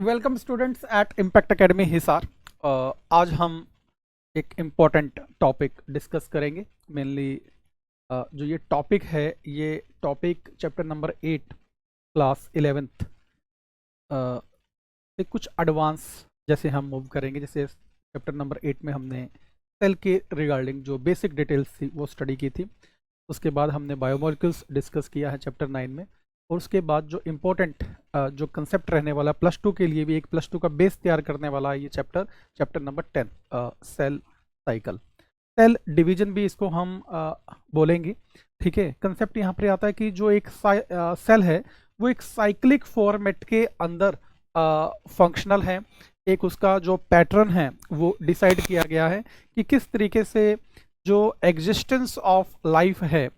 Welcome students at impact academy Hisar. आज हम एक इम्पॉर्टेंट टॉपिक डिस्कस करेंगे। मेनली जो ये टॉपिक है, ये topic chapter number 8 class 11th से कुछ एडवांस जैसे हम मूव करेंगे। जैसे चैप्टर नंबर 8 में हमने सेल के रिगार्डिंग जो बेसिक डिटेल्स थी वो स्टडी की थी। उसके बाद हमने बायोमोलिक्यूल्स डिस्कस किया है चैप्टर 9 में। और उसके बाद जो इम्पोर्टेंट जो कंसेप्ट रहने वाला +2 के लिए भी, एक +2 का बेस तैयार करने वाला है ये chapter number 10 cell cycle, cell division भी इसको हम बोलेंगे। ठीक है, कंसेप्ट यहाँ पर आता है कि जो एक सेल है वो एक साइक्लिक फॉर्मेट के अंदर फंक्शनल है। एक उसका जो पैटर्न है वो डिसाइड किया गया है कि किस तरीके से जो एग्जिस्टेंस ऑफ लाइफ है,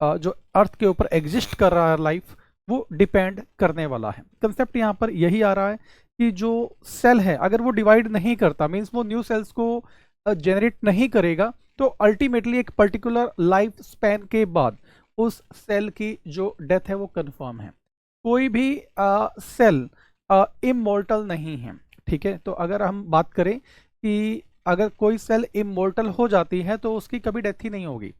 जो अर्थ के ऊपर एग्जिस्ट कर रहा है लाइफ, वो डिपेंड करने वाला है। कंसेप्ट यहाँ पर यही आ रहा है कि जो सेल है अगर वो डिवाइड नहीं करता, मीन्स वो न्यू सेल्स को जनरेट नहीं करेगा, तो अल्टीमेटली एक पर्टिकुलर लाइफ स्पैन के बाद उस सेल की जो डेथ है वो कंफर्म है। कोई भी सेल इमॉर्टल नहीं है। ठीक है, तो अगर हम बात करें कि अगर कोई सेल इमॉर्टल हो जाती है तो उसकी कभी डेथ ही नहीं होगी।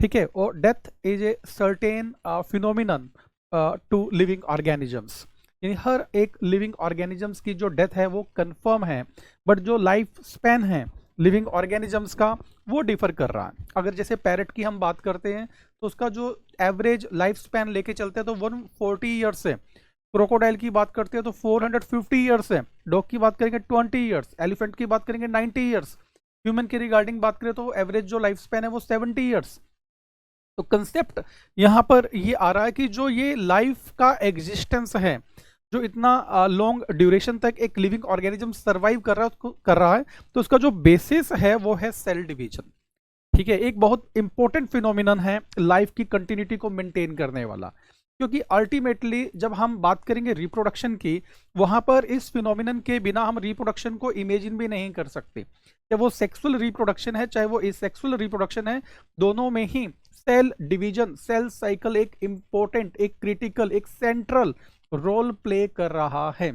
ठीक है, और death is a certain phenomenon to living organisms, यानी हर एक लिविंग ऑर्गेनिजम्स की जो डेथ है वो कंफर्म है, बट जो लाइफ स्पैन है लिविंग ऑर्गेनिजम्स का वो डिफर कर रहा है। अगर जैसे पैरेट की हम बात करते हैं तो उसका जो एवरेज लाइफ स्पैन लेके चलते हैं तो 140 ईयर्स है। क्रोकोडाइल की बात करते हैं तो 450 ईयर्स है। डॉग की बात करेंगे 20 ईयर्स। एलिफेंट की बात करेंगे 90 ईयर्स। ह्यूमन के रिगार्डिंग बात करें तो एवरेज जो लाइफ स्पैन है वो 70 ईयर्स। तो कंसेप्ट यहाँ पर ये आ रहा है कि जो ये लाइफ का एग्जिस्टेंस है, जो इतना लॉन्ग ड्यूरेशन तक एक लिविंग ऑर्गेनिज्म सर्वाइव कर रहा है, तो उसका जो बेसिस है वो है सेल डिवीजन। ठीक है, एक बहुत इंपॉर्टेंट फिनोमिनन है लाइफ की कंटिन्यूटी को मेंटेन करने वाला, क्योंकि अल्टीमेटली जब हम बात करेंगे रिप्रोडक्शन की, वहां पर इस फिनोमिनन के बिना हम रिप्रोडक्शन को इमेजिन भी नहीं कर सकते। चाहे वो सेक्सुअल रिप्रोडक्शन है चाहे वो एसेक्सुअल रिप्रोडक्शन है, दोनों में ही सेल डिवीजन, सेल साइकिल एक इंपॉर्टेंट, एक क्रिटिकल, एक सेंट्रल रोल प्ले कर रहा है।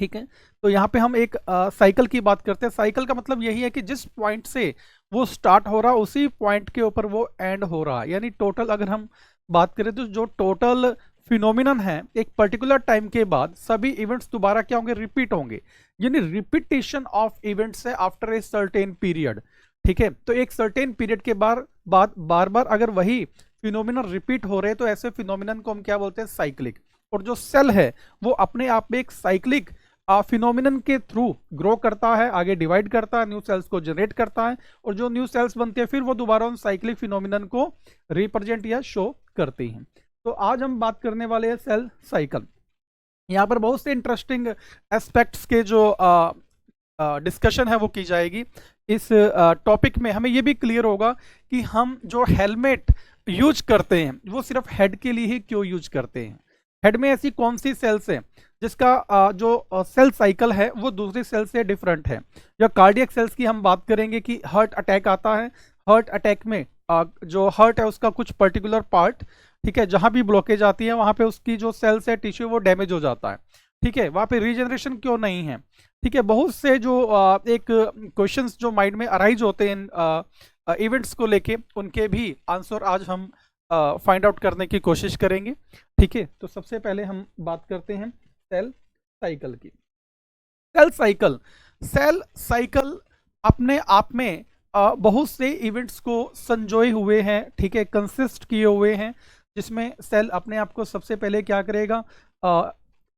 ठीक है, तो यहाँ पे हम एक साइकिल की बात करते हैं। साइकिल का मतलब यही है कि जिस पॉइंट से वो स्टार्ट हो रहा उसी पॉइंट के ऊपर वो एंड हो रहा है। यानी टोटल अगर हम बात करें तो जो टोटल फिनोमिनन है, एक पर्टिकुलर टाइम के बाद सभी इवेंट्स दोबारा क्या होंगे, रिपीट होंगे। यानी रिपीटेशन ऑफ इवेंट्स है आफ्टर ए सर्टेन पीरियड। ठीक है, तो एक सर्टेन पीरियड के बाद बार बार अगर वही फिनोमिनन रिपीट हो रहे तो ऐसे फिनोमिनन को हम क्या बोलते हैं, साइक्लिक। और जो सेल है वो अपने आप में एक साइक्लिक फिनोमिनन के थ्रू ग्रो करता है, आगे डिवाइड करता है, न्यू सेल्स को जनरेट करता है, और जो न्यू सेल्स बनते हैं फिर वो दोबारा उन साइक्लिक फिनोमिनन को रिप्रेजेंट या शो करती हैं। तो आज हम बात करने वाले हैं सेल साइकिल। यहाँ पर बहुत से इंटरेस्टिंग एस्पेक्ट्स के जो डिस्कशन है वो की जाएगी। इस टॉपिक में हमें ये भी क्लियर होगा कि हम जो हेलमेट यूज करते हैं वो सिर्फ हेड के लिए ही क्यों यूज करते हैं। हेड में ऐसी कौन सी सेल्स है जिसका जो सेल साइकिल है वो दूसरी सेल से डिफरेंट है। या कार्डियक सेल्स की हम बात करेंगे कि हार्ट अटैक आता है, हार्ट अटैक में जो हार्ट है उसका कुछ पर्टिकुलर पार्ट, ठीक है, जहां भी ब्लॉकेज आती है वहां पे उसकी जो सेल्स है, टिश्यू, वो डैमेज हो जाता है। ठीक है, वहां पे रीजनरेशन क्यों नहीं है। ठीक है, बहुत से जो एक क्वेश्चंस जो माइंड में अराइज होते हैं इवेंट्स को लेके, उनके भी आंसर आज हम फाइंड आउट करने की कोशिश करेंगे। ठीक है, तो सबसे पहले हम बात करते हैं सेल साइकिल की। सेल साइकिल अपने आप में बहुत से इवेंट्स को संजोए हुए हैं। ठीक है, कंसिस्ट किए हुए हैं, जिसमें सेल अपने आप को सबसे पहले क्या करेगा,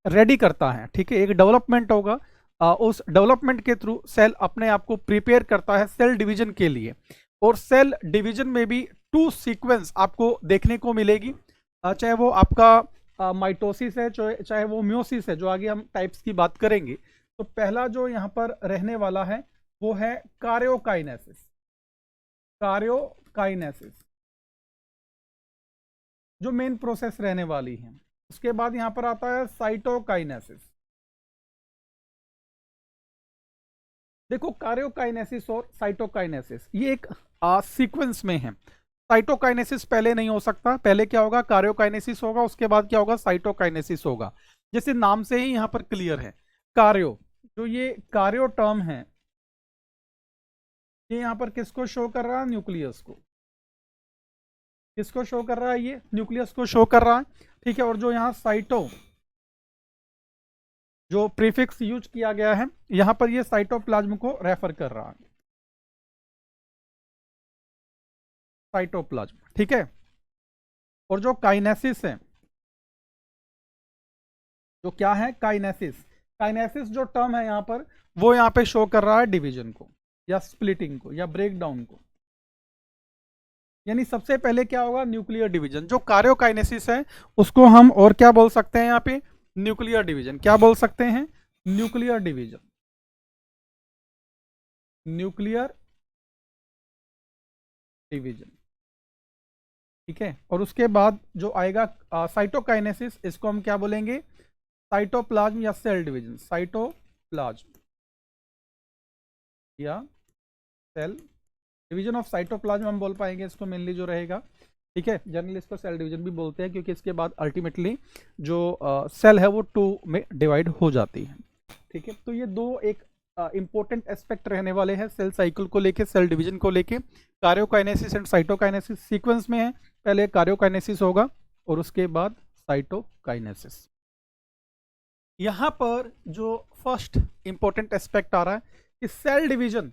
रेडी करता है। ठीक है, एक डेवलपमेंट होगा, उस डेवलपमेंट के थ्रू सेल अपने आप को प्रिपेयर करता है सेल डिवीजन के लिए। और सेल डिवीजन में भी 2 सीक्वेंस आपको देखने को मिलेगी, चाहे वो आपका माइटोसिस है चाहे वो म्योसिस है, जो आगे हम टाइप्स की बात करेंगे। तो पहला जो यहाँ पर रहने वाला है वो है कार्योकाइनेसिस। कार्योकाइनेसिस जो मेन प्रोसेस रहने वाली है। उसके बाद यहाँ पर आता है साइटोकाइनेसिस। देखो, कार्योकाइनेसिस और साइटोकाइनेसिस ये एक सीक्वेंस में है। साइटोकाइनेसिस पहले नहीं हो सकता, पहले क्या होगा, कार्योकाइनेसिस होगा, उसके बाद क्या होगा, साइटोकाइनेसिस होगा। जैसे नाम से ही यहाँ पर क्लियर है, कार्यो, जो ये कार्यो टर्म है, ये यहां पर किसको शो कर रहा है? न्यूक्लियस को। किसको शो कर रहा है? ये न्यूक्लियस को शो कर रहा है, ठीक है। और जो यहाँ साइटो, जो प्रीफिक्स यूज किया गया है यहां पर, ये साइटोप्लाज्म को रेफर कर रहा है, साइटोप्लाज्म, ठीक है। और जो काइनेसिस है, जो क्या है? काइनेसिस। काइनेसिस जो टर्म है यहां पर, वो यहां पे शो कर रहा है डिवीजन को या स्प्लिटिंग को या ब्रेकडाउन को। यानी सबसे पहले क्या होगा? Nuclear division. जो कार्योकाइनेसिस है उसको हम और क्या बोल सकते हैं यहाँ पे? Nuclear division. क्या बोल सकते हैं? न्यूक्लियर डिवीजन, न्यूक्लियर डिवीजन, ठीक है। और उसके बाद जो आएगा साइटोकाइनेसिस, इसको हम क्या बोलेंगे? साइटोप्लाज्म या सेल डिवीजन, साइटोप्लाज्म या सेल डिवीजन ऑफ साइटोप्लाज्म हम बोल पाएंगे इसको मेनली जो रहेगा, ठीक है। जनरली इसको सेल डिवीजन भी बोलते हैं, क्योंकि इसके बाद अल्टीमेटली जो सेल है वो टू में डिवाइड हो जाती है, ठीक है। तो ये दो एक इंपॉर्टेंट एस्पेक्ट रहने वाले हैं सेल साइकिल को लेके, सेल डिवीजन को लेके। कार्योकाइनेसिस एंड साइटोकाइनेसिस सीक्वेंस में है, पहले कार्योकाइनेसिस होगा और उसके बाद साइटोकाइनेसिस। यहां पर जो फर्स्ट इंपॉर्टेंट एस्पेक्ट आ रहा है कि cell division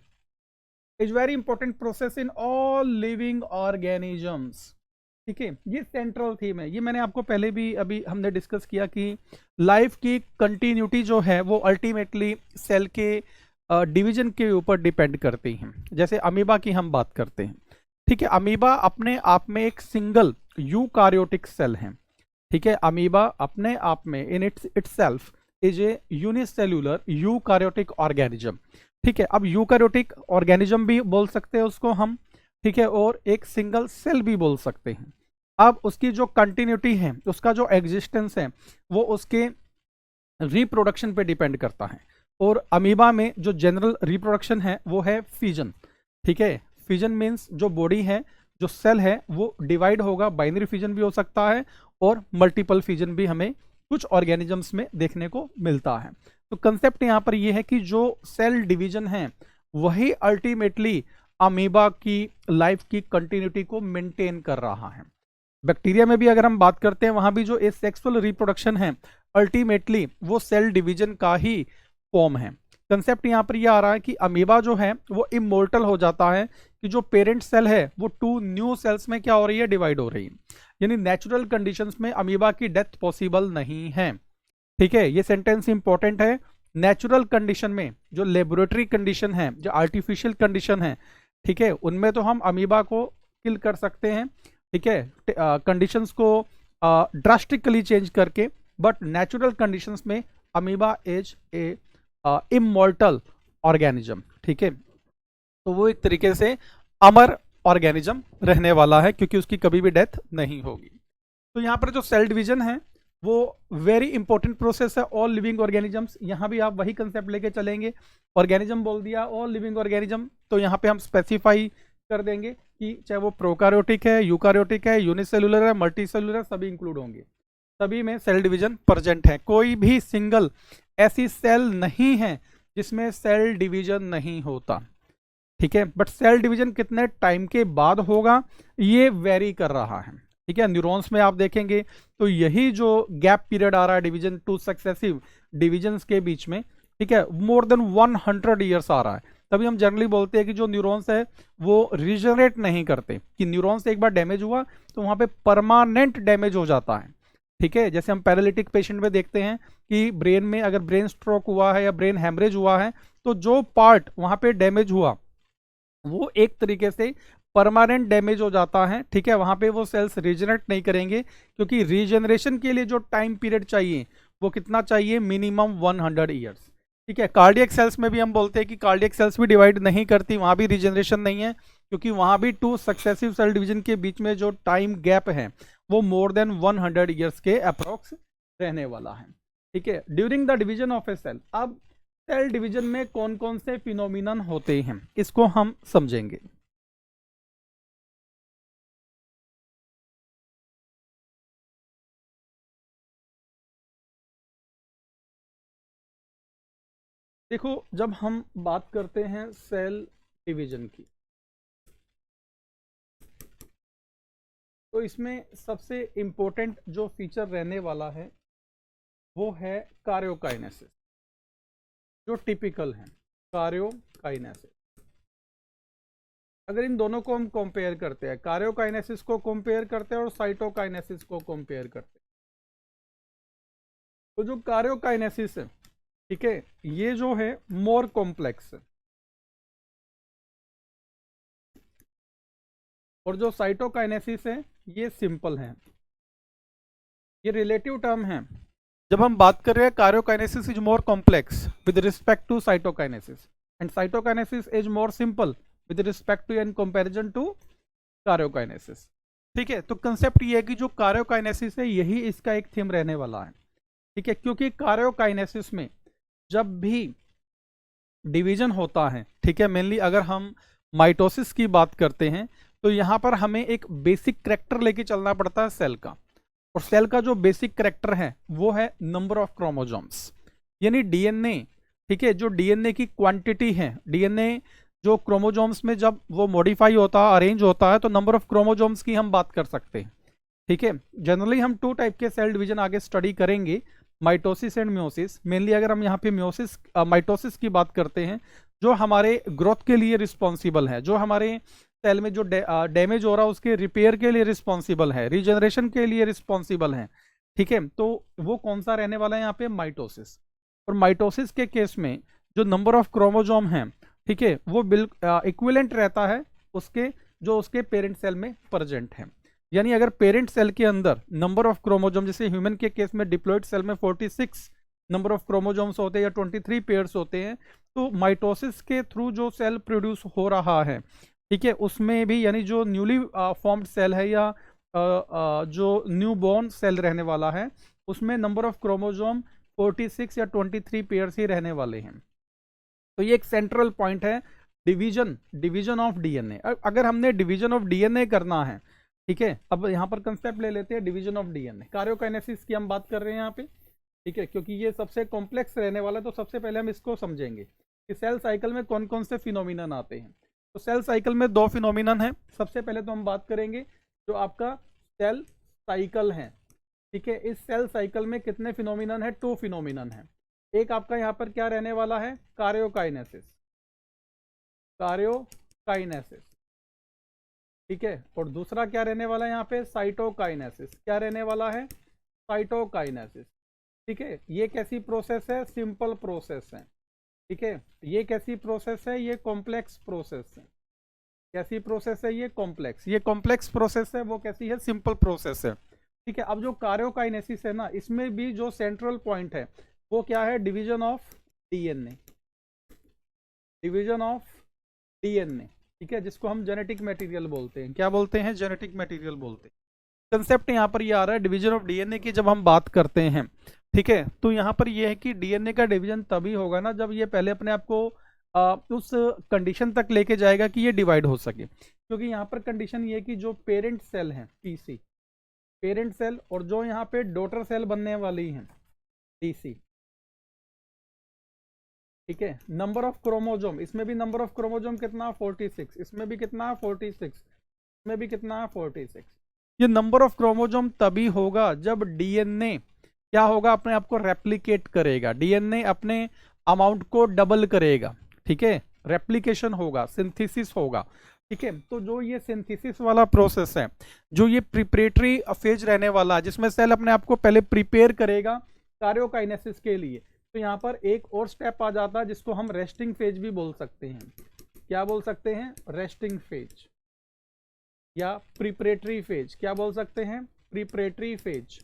is very important process in all living organisms, ठीक है। ये सेंट्रल थीम है, ये मैंने आपको पहले भी अभी हमने डिस्कस किया कि लाइफ की कंटिन्यूटी जो है वो अल्टीमेटली सेल के डिवीजन के ऊपर डिपेंड करती है। जैसे अमीबा की हम बात करते हैं, ठीक है। अमीबा अपने आप में एक सिंगल यूकार्योटिक सेल है, ठीक है। अमीबा अपने आप में in itself is a unicellular eukaryotic organism, ठीक है। अब यूकार्योटिक ऑर्गेनिज्म भी बोल सकते हैं उसको हम, ठीक है। और एक सिंगल सेल भी बोल सकते हैं। अब उसकी जो कंटिन्यूटी है, उसका जो एग्जिस्टेंस है, वो उसके रिप्रोडक्शन पे डिपेंड करता है। और अमीबा में जो जनरल रिप्रोडक्शन है वो है फिजन, ठीक है। फिजन मीन्स जो बॉडी है, जो सेल है वो डिवाइड होगा, बाइनरी फिजन भी हो सकता है और मल्टीपल फिजन भी हमें कुछ ऑर्गेनिजम्स में देखने को मिलता है। तो कंसेप्ट यहां पर यह है कि जो सेल डिवीजन है वही अल्टीमेटली अमीबा की लाइफ की कंटिन्यूटी को मेंटेन कर रहा है। बैक्टीरिया में भी अगर हम बात करते हैं, वहां भी जो सेक्सुअल रिप्रोडक्शन है अल्टीमेटली वो सेल डिवीजन का ही फॉर्म है। कंसेप्ट यहां पर यह आ रहा है कि अमीबा जो है वो इमोर्टल हो जाता है, कि जो पेरेंट सेल है वो टू न्यू सेल्स में क्या हो रही है? डिवाइड हो रही है। यानी नेचुरल कंडीशंस में अमीबा की डेथ पॉसिबल नहीं है, ठीक है। ये सेंटेंस इंपॉर्टेंट है। नेचुरल कंडीशन में, जो लेबोरेटरी कंडीशन है, जो आर्टिफिशियल कंडीशन है, ठीक है, उनमें तो हम अमीबा को किल कर सकते हैं, ठीक है, कंडीशंस को ड्रास्टिकली चेंज करके। बट नेचुरल कंडीशंस में amoeba is a immortal organism, ठीक है। तो वो एक तरीके से अमर ऑर्गेनिज्म रहने वाला है, क्योंकि उसकी कभी भी डेथ नहीं होगी। तो यहाँ पर जो सेल डिवीजन है वो वेरी इंपॉर्टेंट प्रोसेस है ऑल लिविंग ऑर्गेनिजम्स। यहाँ भी आप वही कंसेप्ट लेके चलेंगे, ऑर्गेनिज्म बोल दिया, ऑल लिविंग ऑर्गेनिज्म, तो यहाँ पे हम स्पेसिफाई कर देंगे कि चाहे वो प्रोकार्योटिक है, यूकार्योटिक है, यूनिसेलुलर है, मल्टीसेलुलर, सभी इंक्लूड होंगे। सभी में सेल डिवीजन प्रेजेंट है, कोई भी सिंगल ऐसी सेल नहीं है जिसमें सेल डिवीजन नहीं होता, ठीक है। बट सेल डिवीजन कितने टाइम के बाद होगा ये वेरी कर रहा है, ठीक है। न्यूरॉन्स में आप देखेंगे तो यही जो गैप पीरियड आ रहा है डिवीजन टू सक्सेसिव डिवीजन्स के बीच में, ठीक है, मोर देन 100 ईयर्स आ रहा है। तभी हम जनरली बोलते हैं कि जो न्यूरॉन्स है वो रिजनरेट नहीं करते, कि न्यूरॉन्स एक बार डैमेज हुआ तो वहां पे परमानेंट डैमेज हो जाता है, ठीक है। जैसे हम पैरालिटिक पेशेंट में देखते हैं कि ब्रेन में अगर ब्रेन स्ट्रोक हुआ है या ब्रेन हेमरेज हुआ है, तो जो पार्ट वहां पे डैमेज हुआ वो एक तरीके से परमानेंट डैमेज हो जाता है, ठीक है। वहां पे वो सेल्स रीजनरेट नहीं करेंगे, क्योंकि रीजनरेशन के लिए जो टाइम पीरियड चाहिए वो कितना चाहिए? मिनिमम 100 ईयर्स, ठीक है। कार्डियक सेल्स में भी हम बोलते हैं कि कार्डियक सेल्स भी डिवाइड नहीं करती, वहां भी रीजनरेशन नहीं है, क्योंकि वहां भी टू सक्सेसिव सेल डिवीजन के बीच में जो टाइम गैप है वो मोर देन 100 ईयर्स के अप्रोक्स रहने वाला है, ठीक है। During the division of a cell, अब सेल डिवीजन में कौन कौन से फिनोमिनन होते हैं इसको हम समझेंगे। देखो, जब हम बात करते हैं सेल डिवीजन की, तो इसमें सबसे इम्पोर्टेंट जो फीचर रहने वाला है वो है कार्योकाइनेसिस, जो टिपिकल है कार्योकाइनेसिस। अगर इन दोनों को हम कंपेयर करते हैं, कार्योकाइनेसिस को कंपेयर करते हैं और साइटोकाइनेसिस को कंपेयर करते हैं, तो जो कार्योकाइनेसिस है, ठीक है, ये जो है मोर कॉम्प्लेक्स है, और जो साइटोकाइनेसिस है ये सिंपल है। ये रिलेटिव टर्म है। जब हम बात कर रहे हैं karyokinesis is more complex with respect to cytokinesis and cytokinesis is more simple with respect to and comparison to karyokinesis. ठीक है, तो कंसेप्ट ये है कि जो कार्योकाइनेसिस है यही इसका एक थीम रहने वाला है। ठीक है, क्योंकि कार्योकाइनेसिस में जब भी डिवीजन होता है, ठीक है, मेनली अगर हम माइटोसिस की बात करते हैं तो यहां पर हमें एक बेसिक कैरेक्टर लेके चलना पड़ता है सेल का, और सेल का जो बेसिक कैरेक्टर है वो है नंबर ऑफ क्रोमोसोम्स, यानी डीएनए। ठीक है, जो डीएनए की क्वांटिटी है, डीएनए जो क्रोमोसोम्स में जब वो मॉडिफाई होता है, अरेंज होता है, तो नंबर ऑफ क्रोमोसोम्स की हम बात कर सकते हैं। ठीक है, जनरली हम 2 टाइप के सेल डिवीजन आगे स्टडी करेंगे, माइटोसिस एंड म्योसिस। मेनली अगर हम यहाँ पे म्योसिस माइटोसिस की बात करते हैं, जो हमारे ग्रोथ के लिए रिस्पॉन्सिबल है, जो हमारे सेल में जो डैमेज हो रहा है उसके रिपेयर के लिए रिस्पॉन्सिबल है, रीजनरेशन के लिए रिस्पॉन्सिबल है। ठीक है, तो वो कौन सा रहने वाला है यहाँ पे, माइटोसिस। और माइटोसिस के केस में जो नंबर ऑफ क्रोमोसोम है, ठीक है, वो इक्विवेलेंट रहता है उसके जो उसके पेरेंट सेल में प्रेजेंट है। यानी अगर पेरेंट सेल के अंदर नंबर ऑफ क्रोमोसोम, जैसे ह्यूमन के केस में डिप्लॉइड सेल में 46 नंबर ऑफ क्रोमोसोम्स होते हैं या 23 पेयर्स होते हैं, तो माइटोसिस के थ्रू जो सेल प्रोड्यूस हो रहा है, ठीक है, उसमें भी यानी जो न्यूली फॉर्म्ड सेल है या जो न्यू बॉर्न सेल रहने वाला है, उसमें नंबर ऑफ क्रोमोसोम 46 या 23 पेयर्स ही रहने वाले हैं। तो ये एक सेंट्रल पॉइंट है, डिवीजन ऑफ डीएनए। अगर हमने डिवीजन ऑफ डीएनए करना है, ठीक है, अब यहाँ पर कंसेप्ट ले लेते हैं डिवीजन ऑफ डीएनए। कार्योकाइनेसिस की हम बात कर रहे हैं यहाँ पे, ठीक है, क्योंकि ये सबसे कॉम्प्लेक्स रहने वाला है, तो सबसे पहले हम इसको समझेंगे कि सेल साइकिल में कौन कौन से फिनोमिनन आते हैं। तो सेल साइकिल में 2 फिनोमिनन है। सबसे पहले तो हम बात करेंगे जो आपका सेल साइकिल है। ठीक है, इस सेल साइकिल में कितने फिनोमिनन है, 2 फिनोमिनन है। एक आपका यहाँ पर क्या रहने वाला है, कार्योकाइनेसिस, कार्योकाइनेसिस, ठीक है, और दूसरा क्या रहने वाला है यहाँ पे, साइटोकाइनेसिस। क्या रहने वाला है, साइटोकाइनेसिस। ठीक है, ये कैसी प्रोसेस है, सिंपल प्रोसेस है। ठीक है, ये कैसी प्रोसेस है, ये कॉम्प्लेक्स प्रोसेस है। कैसी प्रोसेस है, ये कॉम्प्लेक्स, ये कॉम्प्लेक्स प्रोसेस है, वो कैसी है, सिंपल प्रोसेस है। ठीक है, अब जो कार्योकाइनेसिस है ना, इसमें भी जो सेंट्रल पॉइंट है वो क्या है, division of DNA, division of DNA. ठीक है, जिसको हम जेनेटिक मटेरियल बोलते हैं। क्या बोलते हैं, जेनेटिक मटेरियल बोलते हैं। कंसेप्ट यहाँ पर ये आ रहा है डिवीजन ऑफ डीएनए की जब हम बात करते हैं। ठीक है, तो यहाँ पर ये है कि डीएनए का डिवीजन तभी होगा ना जब ये पहले अपने आप को उस कंडीशन तक लेके जाएगा कि ये डिवाइड हो सके। क्योंकि यहाँ पर कंडीशन ये है कि जो पेरेंट सेल है पीसी, पेरेंट सेल, और जो यहाँ पे डॉटर सेल बनने वाली है डीसी। ठीक है, नंबर ऑफ क्रोमोसोम, इसमें भी नंबर ऑफ क्रोमोसोम कितना, 46, इसमें भी कितना, 46, इसमें भी कितना, 46। ये नंबर ऑफ क्रोमोसोम तभी होगा जब डीएनए क्या होगा, अपने आप को रेप्लिकेट करेगा, डीएनए अपने अमाउंट को डबल करेगा। ठीक है, रेप्लिकेशन होगा, सिंथेसिस होगा। ठीक है, तो जो ये सिंथेसिस वाला प्रोसेस है, जो ये प्रिपरेटरी फेज रहने वाला, जिसमें सेल अपने आप को पहले प्रिपेयर करेगा कार्योकाइनेसिस के लिए, तो यहाँ पर एक और स्टेप आ जाता है जिसको हम रेस्टिंग फेज भी बोल सकते हैं। क्या बोल सकते हैं, रेस्टिंग फेज या प्रिपरेटरी फेज। क्या बोल सकते हैं, प्रिपरेटरी फेज।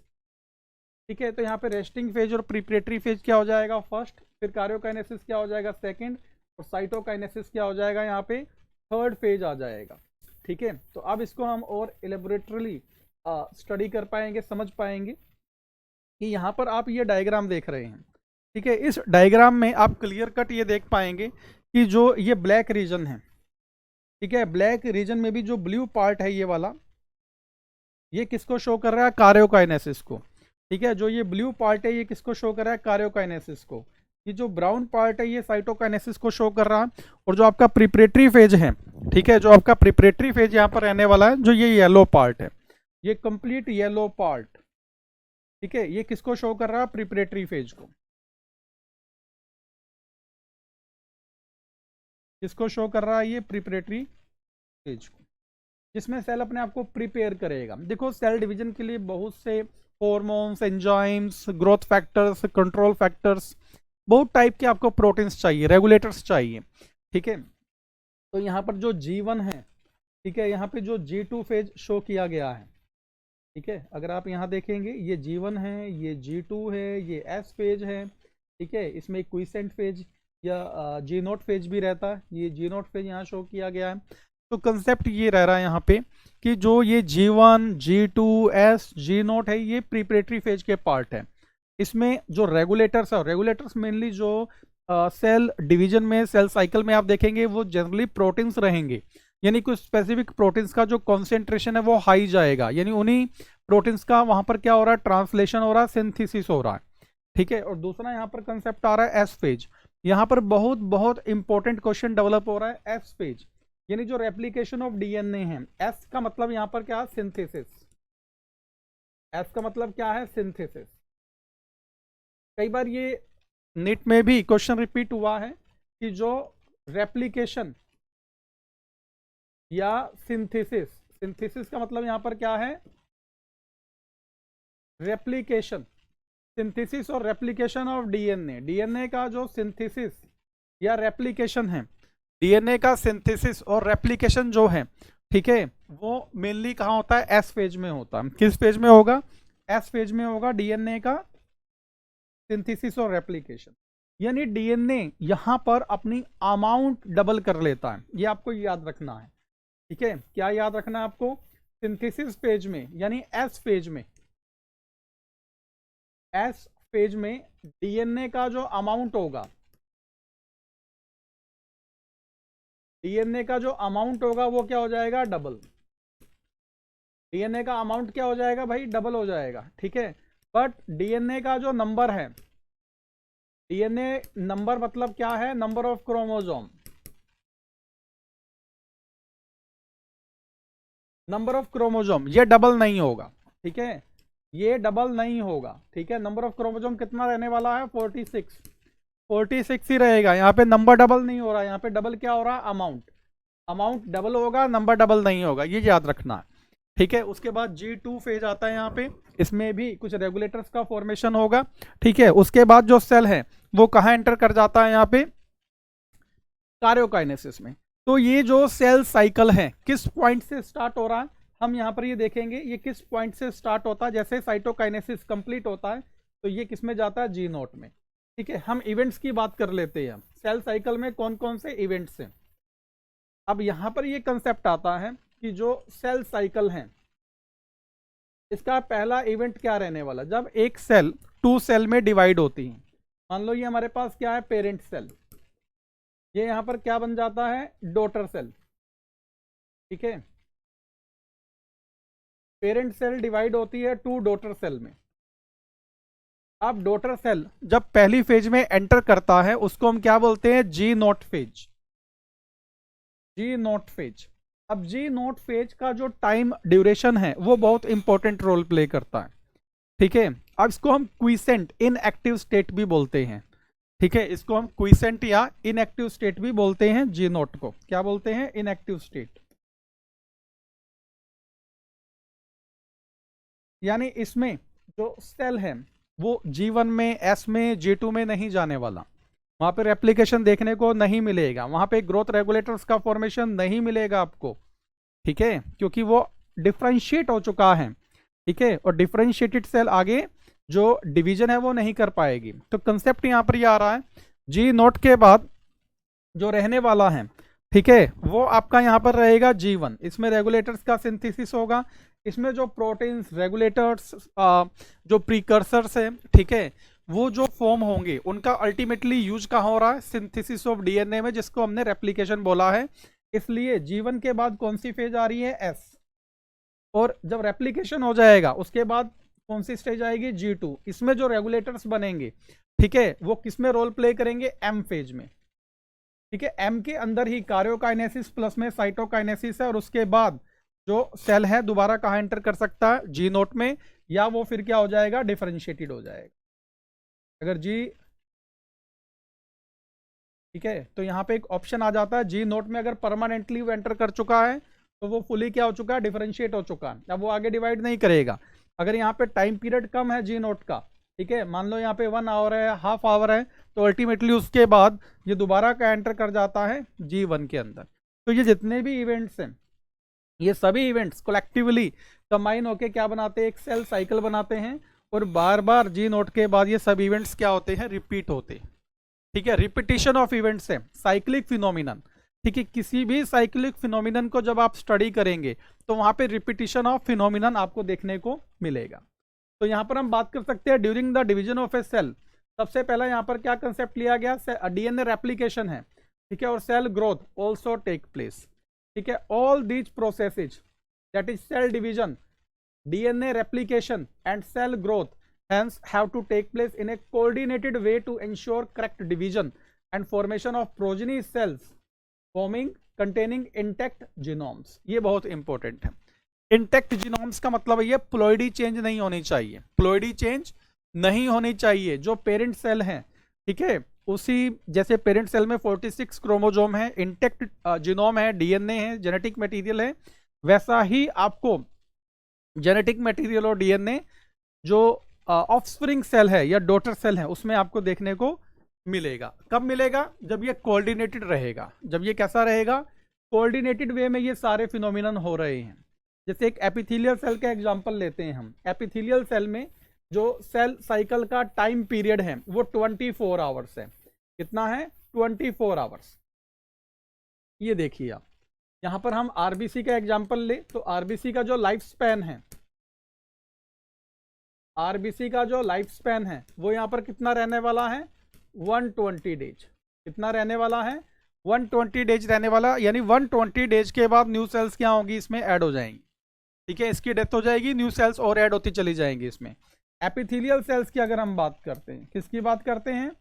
ठीक है, तो यहाँ पे रेस्टिंग फेज और प्रिपरेटरी फेज क्या हो जाएगा, फर्स्ट, फिर कार्योकाइनेसिस क्या हो जाएगा, सेकंड, और साइटोकाइनेसिस क्या हो जाएगा, यहाँ पे थर्ड फेज आ जाएगा। ठीक है, तो अब इसको हम और एलेबोरेटरली स्टडी कर पाएंगे, समझ पाएंगे कि यहाँ पर आप ये डायग्राम देख रहे हैं। ठीक है, इस डायग्राम में आप क्लियर कट ये देख पाएंगे कि जो ये ब्लैक रीजन है, ठीक है, ब्लैक रीजन में भी जो ब्लू पार्ट है ये वाला, ये किसको शो कर रहा है, कार्योकाइनेसिस को। ठीक है, जो ये ब्लू पार्ट है ये किसको शो कर रहा है, कार्योकाइनेसिस को। ये जो ब्राउन पार्ट है ये साइटोकाइनेसिस को शो कर रहा है, और जो आपका प्रिपरेटरी फेज है, ठीक है, जो आपका प्रिपरेटरी फेज यहाँ पर रहने वाला है, जो ये येलो पार्ट है, ये कंप्लीट येलो पार्ट, ठीक है, ये किसको शो कर रहा है? प्रिपरेटरी फेज को। किसको शो कर रहा है? ये प्रिपरेटरी फेज को, जिसमें सेल अपने आप को प्रिपेयर करेगा। देखो सेल डिवीजन के लिए बहुत से hormones, enzymes, growth factors, control factors, बहुत टाइप के आपको प्रोटीन्स चाहिए, रेगुलेटर्स चाहिए, ठीक है। तो यहाँ पर जो G1 है, ठीक है, यहाँ पे जो G2 फेज शो किया गया है, ठीक है, अगर आप यहाँ देखेंगे ये G1 है, ये G2 है, ये S फेज है, ठीक है, इसमें एक क्विसेंट फेज या G0 फेज भी रहता है, ये G0 फेज यहाँ शो किया गया है। तो कंसेप्ट ये रह रहा है यहाँ पे कि जो ये G1, G2, S, G0 है, ये प्रिपरेटरी फेज के पार्ट है। इसमें जो रेगुलेटर्स है, रेगुलेटर्स मेनली जो सेल डिवीजन में, सेल साइकिल में आप देखेंगे वो जनरली प्रोटीन्स रहेंगे, यानी कुछ स्पेसिफिक प्रोटीन्स का जो कॉन्सेंट्रेशन है वो हाई जाएगा, यानी उन्हीं प्रोटीन्स का वहां पर क्या हो रहा है? ट्रांसलेशन हो रहा है, सिंथेसिस हो रहा है, ठीक है। और दूसरा यहाँ पर कंसेप्ट आ रहा है एस फेज। यहाँ पर बहुत बहुत इंपॉर्टेंट क्वेश्चन डेवलप हो रहा है एस फेज, यानी जो रेप्लिकेशन ऑफ डीएनए है। एस का मतलब यहाँ पर क्या है? सिंथेसिस। एस का मतलब क्या है? सिंथेसिस। कई बार ये नीट में भी क्वेश्चन रिपीट हुआ है कि जो रेप्लिकेशन या सिंथेसिस, सिंथेसिस का मतलब यहां पर क्या है? रेप्लिकेशन, सिंथेसिस और रेप्लिकेशन ऑफ डीएनए। डीएनए का जो सिंथेसिस या रेप्लिकेशन है, डीएनए का सिंथेसिस और रेप्लिकेशन जो है, ठीक है, वो मेनली कहाँ होता है? एस फेज में होता है। किस फेज में होगा? एस फेज में होगा डीएनए का सिंथेसिस और रेप्लिकेशन। यानी डीएनए यहां पर अपनी अमाउंट डबल कर लेता है, ये आपको याद रखना है, ठीक है। क्या याद रखना है आपको? सिंथेसिस फेज में, यानी एस फेज में, एस फेज में डीएनए का जो अमाउंट होगा, डीएनए का जो अमाउंट होगा वो क्या हो जाएगा? डबल। डीएनए का अमाउंट क्या हो जाएगा भाई? डबल हो जाएगा, ठीक है। बट डीएनए का जो नंबर है, डीएनए नंबर मतलब क्या है? Number of chromosome, number of chromosome, ये डबल नहीं होगा, ठीक है, ये डबल नहीं होगा, ठीक है। नंबर ऑफ क्रोमोसोम कितना रहने वाला है? 46, 46 ही रहेगा। यहाँ पे नंबर डबल नहीं हो रहा है, यहाँ पे डबल क्या हो रहा है? अमाउंट। अमाउंट डबल होगा, नंबर डबल नहीं होगा, ये याद रखना है, ठीक है। उसके बाद G2 फेज आता है यहाँ पे, इसमें भी कुछ रेगुलेटर्स का फॉर्मेशन होगा, ठीक है। उसके बाद जो सेल है वो कहाँ एंटर कर जाता है? यहाँ पे कार्योकाइनेसिस में। तो ये जो सेल साइकिल है किस पॉइंट से स्टार्ट हो रहा है, हम यहाँ पर ये देखेंगे ये किस पॉइंट से स्टार्ट होता है। जैसे साइटोकाइनेसिस कंप्लीट होता है तो ये किस में जाता है? G0 में, ठीक है। हम इवेंट्स की बात कर लेते हैं, सेल साइकिल में कौन कौन से इवेंट्स हैं। अब यहाँ पर ये कंसेप्ट आता है कि जो सेल साइकिल है इसका पहला इवेंट क्या रहने वाला? जब एक सेल 2 सेल में डिवाइड होती है। मान लो ये हमारे पास क्या है? Parent cell. ये यहां पर क्या बन जाता है? डॉटर सेल, ठीक है। पेरेंट सेल डिवाइड होती है 2 डॉटर सेल में। अब डॉटर सेल जब पहली फेज में एंटर करता है उसको हम क्या बोलते हैं? G0 phase. G0 phase. अब G0 फेज का जो टाइम ड्यूरेशन है वो बहुत इंपॉर्टेंट रोल प्ले करता है, ठीक है। अब इसको हम क्विसेंट, इनएक्टिव स्टेट भी बोलते हैं, ठीक है। इसको हम क्विसेंट या इनएक्टिव स्टेट भी बोलते हैं। G0 को क्या बोलते हैं? Inactive state. यानी इसमें जो सेल है वो G1 में, S में, G2 में नहीं जाने वाला, वहां पे रेप्लिकेशन देखने को नहीं मिलेगा, वहां पे ग्रोथ रेगुलेटर्स का फॉर्मेशन नहीं मिलेगा आपको, ठीक है, क्योंकि वो डिफरेंशिएट हो चुका है, ठीक है। और डिफरेंशिएटेड सेल आगे जो डिवीजन है वो नहीं कर पाएगी। तो कंसेप्ट यहाँ पर ये आ रहा है, G0 के बाद जो रहने वाला है, ठीक है, वो आपका यहाँ पर रहेगा G1। इसमें रेगुलेटर्स का सिंथेसिस होगा, इसमें जो प्रोटीन्स, रेगुलेटर्स, जो प्रीकर्सर्स है, ठीक है, वो जो फॉर्म होंगे उनका अल्टीमेटली यूज कहाँ हो रहा है? सिंथेसिस ऑफ डीएनए में, जिसको हमने रेप्लिकेशन बोला है। इसलिए G1 के बाद कौन सी फेज आ रही है? S। और जब रेप्लिकेशन हो जाएगा उसके बाद कौन सी स्टेज आएगी, G2। इसमें जो रेगुलेटर्स बनेंगे, ठीक है, वो किसमें रोल प्ले करेंगे, M फेज में, ठीक है। M के अंदर ही कार्योकाइनेसिस प्लस में साइटोकाइनेसिस है, और उसके बाद जो सेल है दोबारा कहाँ एंटर कर सकता है, G0 में, या वो फिर क्या हो जाएगा, डिफरेंशिएटेड हो जाएगा। अगर G, ठीक है, तो यहाँ पे एक ऑप्शन आ जाता है G0 में, अगर परमानेंटली वो एंटर कर चुका है तो वो फुली क्या हो चुका है, डिफरेंशिएट हो चुका है। अब वो आगे डिवाइड नहीं करेगा। अगर यहाँ पे टाइम पीरियड कम है G0 का, ठीक है, मान लो यहाँ पे 1 आवर है, हाफ आवर है, तो अल्टीमेटली उसके बाद ये दोबारा का एंटर कर जाता है G1 के अंदर। तो ये जितने भी इवेंट्स हैं, ये सभी इवेंट्स कलेक्टिवली कंबाइन होके क्या बनाते हैं, एक सेल साइकिल बनाते हैं, और बार बार G0 के बाद ये सब इवेंट्स क्या होते हैं, रिपीट होते हैं, ठीक है। रिपीटिशन ऑफ इवेंट्स है साइक्लिक फिनोमिनन, ठीक है। किसी भी साइक्लिक फिनोमिनन को जब आप स्टडी करेंगे तो वहां पे रिपीटिशन ऑफ फिनोमिनन आपको देखने को मिलेगा। तो यहां पर हम बात कर सकते हैं during the division of a cell. सबसे पहला यहां पर क्या कंसेप्ट लिया गया, डीएनए रेप्लिकेशन है, ठीक है, और cell growth also take place, ठीक है। All these processes, that is cell division, DNA replication and cell growth hence have to take place in a coordinated way to ensure correct division and formation of progeny cells forming containing intact genomes। ये बहुत important है। Intact genomes का मतलब है ये ploidy change नहीं होनी चाहिए, प्लॉइडी चेंज नहीं होनी चाहिए। जो पेरेंट सेल है, ठीक है, उसी जैसे पेरेंट सेल में 46 क्रोमोजोम है, इंटैक्ट जीनोम है, डीएनए है, जेनेटिक मटेरियल है, वैसा ही आपको जेनेटिक मटेरियल और डीएनए जो ऑफस्प्रिंग सेल है या डॉटर सेल है उसमें आपको देखने को मिलेगा। कब मिलेगा, जब ये कोऑर्डिनेटेड रहेगा। जब ये कैसा रहेगा, कोऑर्डिनेटेड वे में ये सारे फिनोमिनन हो रहे हैं। जैसे एक एपिथेलियल सेल का एग्जांपल लेते हैं हम। एपिथेलियल सेल में जो सेल साइकिल का टाइम पीरियड है वो 24 आवर्स है। कितना है, 24 आवर्स। ये देखिए आप, यहां पर हम आरबीसी का एग्जांपल ले तो आरबीसी का जो लाइफ स्पैन है, आरबीसी का जो लाइफ स्पैन है वो यहाँ पर कितना रहने वाला है, 120 डेज। कितना रहने वाला है, 120 डेज रहने वाला, यानी 120 डेज के बाद न्यू सेल्स क्या होंगी, इसमें ऐड हो जाएंगी, ठीक है। इसकी डेथ हो जाएगी, न्यू सेल्स और ऐड होती चली जाएंगी इसमें। एपिथेलियल सेल्स की अगर हम बात करते हैं, किसकी बात करते हैं,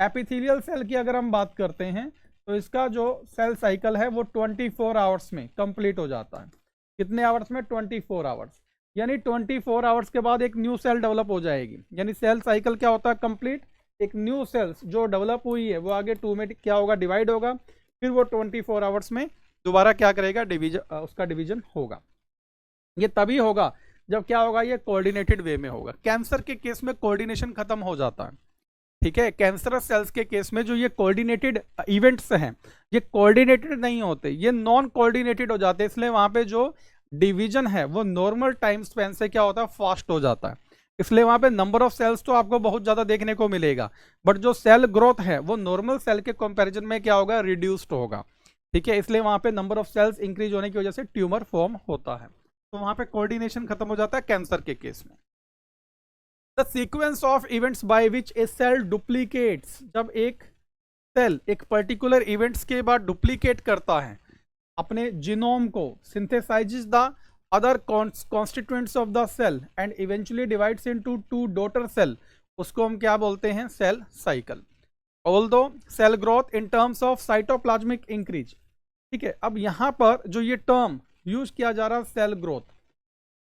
एपिथेलियल सेल की अगर हम बात करते हैं तो इसका जो सेल साइकिल है वो 24 आवर्स में कंप्लीट हो जाता है। कितने आवर्स में, 24 आवर्स। यानी 24 आवर्स के बाद एक न्यू सेल डेवलप हो जाएगी। यानी सेल साइकिल क्या होता है, कंप्लीट। एक न्यू सेल्स जो डेवलप हुई है वो आगे 2 में क्या होगा, डिवाइड होगा, फिर वो 24 आवर्स में दोबारा क्या करेगा, डिवीजन, उसका डिवीजन होगा। ये तभी होगा जब क्या होगा, ये कोऑर्डिनेटेड वे में होगा। कैंसर के केस में कोऑर्डिनेशन खत्म हो जाता है, ठीक है। कैंसरस सेल्स के केस में जो ये कोऑर्डिनेटेड इवेंट्स हैं ये कोऑर्डिनेटेड नहीं होते, ये नॉन कोऑर्डिनेटेड हो जाते हैं। इसलिए वहां पे जो डिवीजन है वो नॉर्मल टाइम स्पेन से क्या होता है, फास्ट हो जाता है। इसलिए वहां पे नंबर ऑफ सेल्स तो आपको बहुत ज्यादा देखने को मिलेगा, बट जो सेल ग्रोथ है वो नॉर्मल सेल के कंपैरिजन में क्या होगा, रिड्यूस्ड होगा, ठीक है। इसलिए वहां पे नंबर ऑफ सेल्स इंक्रीज होने की वजह से ट्यूमर फॉर्म होता है। तो वहां पे कोऑर्डिनेशन खत्म हो जाता है कैंसर के केस में। The sequence of events by which a cell duplicates, जब एक सेल एक पर्टिकुलर इवेंट्स के बाद डुप्लीकेट करता है अपने जीनोम को, synthesizes the other constituents of the cell and eventually divides into 2 daughter cell, उसको हम क्या बोलते हैं, cell cycle. Although cell growth in terms of cytoplasmic increase, ठीक है। अब यहाँ पर जो ये टर्म यूज किया जा रहा है सेल ग्रोथ,